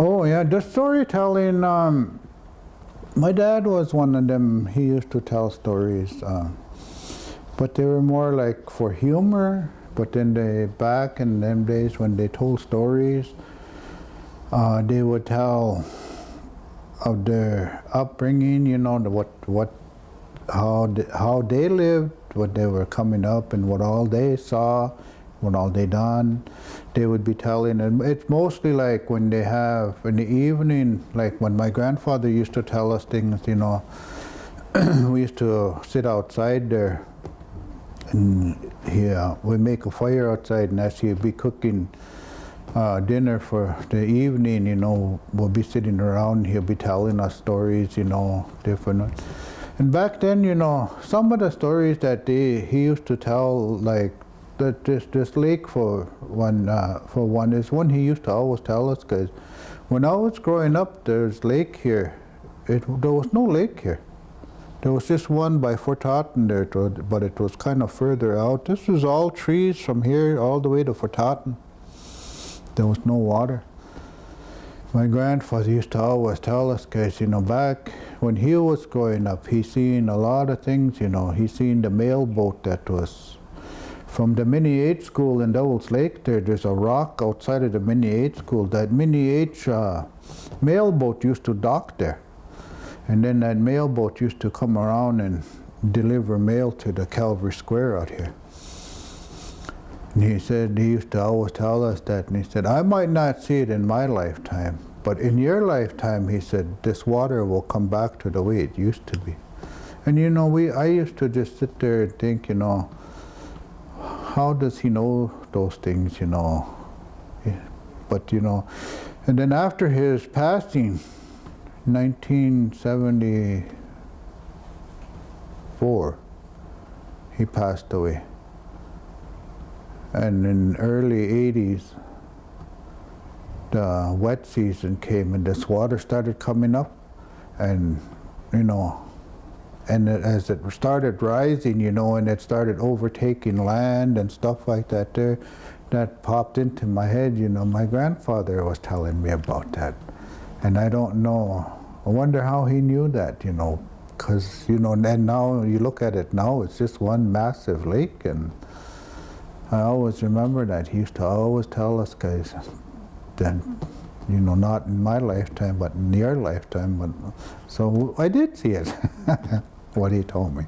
Oh yeah, the storytelling. My dad was one of them. He used to tell stories, but they were more like for humor. But then back in them days when they told stories, they would tell of their upbringing. You know, how they lived, what they were coming up, and what all they saw, what all they done. They would be telling, and it's mostly like when they have in the evening, like when my grandfather used to tell us things, you know, we used to sit outside there, and we make a fire outside, and as he'd be cooking dinner for the evening, you know, we'll be sitting around, he'll be telling us stories, you know, different. And back then, you know, some of the stories that he used to tell, like, that this lake for one is one he used to always tell us, because when I was growing up, there's lake here. There was no lake here. There was just one by Fort Totten there, but it was kind of further out. This was all trees from here all the way to Fort Totten. There was no water. My grandfather used to always tell us, guys, you know, back when he was growing up, he seen a lot of things, you know. He seen the mail boat that was from the Mini H school in Devil's Lake there. There's a rock outside of the Mini H school. That Mini H mail boat used to dock there. And then that mail boat used to come around and deliver mail to the Calvary Square out here. And he said, he used to always tell us that, and he said, I might not see it in my lifetime, but in your lifetime, he said, this water will come back to the way it used to be. And you know, I used to just sit there and think, you know, how does he know those things, you know? Yeah. But you know, and then after his passing, 1974, he passed away. And in early 80s, the wet season came and this water started coming up, and you know, and as it started rising, you know, and it started overtaking land and stuff like that there, that popped into my head, you know, my grandfather was telling me about that. And I don't know, I wonder how he knew that, you know, because, you know, and now you look at it now, it's just one massive lake. And I always remember that. He used to always tell us, guys, then, you know, not in my lifetime, but in your lifetime. But, so I did see it, what he told me.